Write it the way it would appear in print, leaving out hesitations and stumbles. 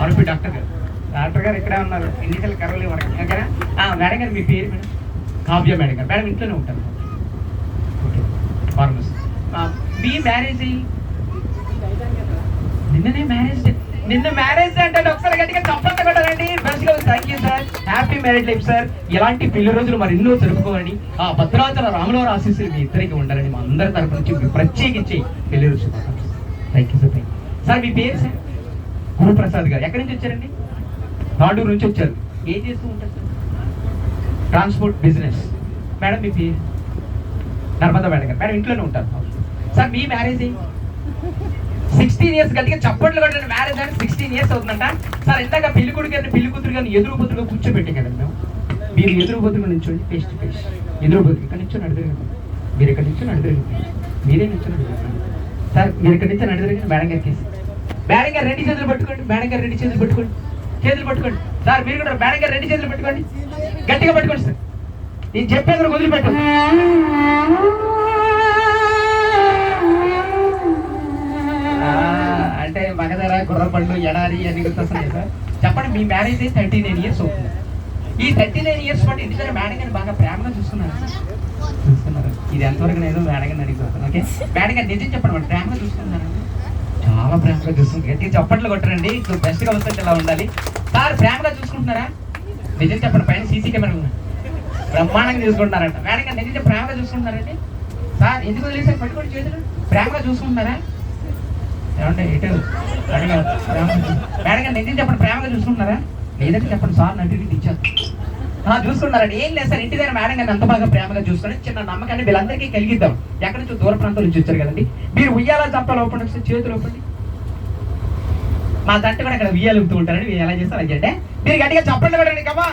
ఆర్పి doctor గారు. Doctor గారు ఇక్కడే ఉన్నారు. ఎన్నికల కర్రలు ఇవ్వరు ఓకేనా. మేడం గారు మీ పేరు మేడం? కావ్య మేడం గారు. మేడం ఇంట్లోనే ఉంటారు. Okay pharmacy. మీ మ్యారేజ్ నిన్ననే మ్యారేజ్. నిన్న మ్యారేజ్ అంటే ఒకసారి గట్టిగా చప్పట్లు కొట్టాలండి. బెస్ట్గా thank you sir. Happy marriage life sir. ఇలాంటి పెళ్లి రోజులు మరి ఎన్నో జరుపుకోవాలని ఆ భద్రాచల రాములవారి ఆశీస్సులు మీ ఇద్దరికి ఉండాలని మా అందరి తరపు నుంచి ప్రత్యేకించి పెళ్లి రోజు thank you sir. Thank you sir. మీ పేరు సార్? గురుప్రసాద్ గారు. ఎక్కడి నుంచి వచ్చారండి? తాండూరు నుంచి వచ్చారు. ఏం చేస్తూ ఉంటారు సార్? Transport business. మేడం మీ పేరు? నర్మదా మేడం గారు. మేడం ఇంట్లోనే ఉంటారు సార్. మీ మ్యారేజ్ 16 years. గట్టిగా చప్పట్లు కొట్టిన మ్యారేజ్ అంటే 16 years అవుతుందంట సార్. ఇందాక పెళ్లి కొడుకు గారిని పెళ్లి కూతురు గారిని ఎదురు బొద్దుగా కూర్చోబెట్టే కదండి మేము. మీరు ఎదురు బొద్దుగా నుంచోండి ఫేస్ టు ఫేస్. ఎదురు బొద్దు ఇక్కడ నుంచి నడిదిరగండి. మీరు ఇక్కడ నుంచి నడిదిరగండి. మీరే నుంచి నడిదిరగండి సార్. మీరు ఇక్కడ నుంచి నడిదిరగండి. మేడం గారికి మేడం గారు రెండు చేతులు పట్టుకోండి. మేడం గారు రెండు చేతులు పట్టుకోండి. చేతులు పట్టుకోండి సార్. మీరు కూడా మేడం గారు రెండు చేతులు పట్టుకోండి. గట్టిగా పట్టుకోండి సార్. నేను చెప్పేందుకు వదిలిపెట్టండి. అంటే మగధర గుర్రపండు ఎడారి అని గుర్తొస్తున్నాయి సార్. చెప్పండి మీ మ్యారేజ్ 39 years అవుతుంది. ఈ 39 years పాటు ఇంటి దగ్గర మేడం గారిని బాగా ప్రేమగా చూస్తున్నారు. ఇది ఎంతవరకు నేను మేడం గారిని అడిగిపోతాను. ఓకే మేడం గారు నిజం చెప్పండి మరి ప్రేమగా చూసుకుంటున్నారండి? చాలా ప్రేమగా చూస్తుంది. గట్టిగా చప్పట్లు కొట్టరండి. బెస్ట్గా వస్తుంటే ఇలా ఉండాలి సార్. ప్రేమగా చూసుకుంటున్నారా? నిజం చెప్పండి. పైన సీసీ కెమెరాలు బ్రహ్మాండంగా చూసుకుంటున్నారంట. మేడం గారు నిజం ప్రేమగా చూసుకుంటున్నారండి సార్? ఎందుకు వదిలేసారు? పట్టుకోండి చేతులు. ప్రేమగా చూసుకుంటున్నారా? ఏమంటే ఇటు మేడం గారు నిజం చెప్పండి. ప్రేమగా చూసుకుంటున్నారా? లేదంటే చెప్పండి సార్. నటి ఇచ్చారు చూసుకున్నారండి. ఏం లేదు సార్. ఇంటి దగ్గర మేడం గారిని అంత బాగా ప్రేమగా చూసుకొని చిన్న నమ్మకాన్ని వీళ్ళందరికీ కలిగిద్దాం. ఎక్కడి నుంచో దూర ప్రాంతం నుంచి వచ్చారు కదండి. మీరు ఉయ్యాల చంపాలు ఓపెన్ వస్తే చేతులు ఓపెండి. మా తండ్రి కూడా ఇక్కడ ఉయ్యాలు ఊపుతూ ఉంటారని మీరు ఎలా చేస్తారు అంటే మీరు గట్టిగా చప్పట్లు కొట్టండి. కమా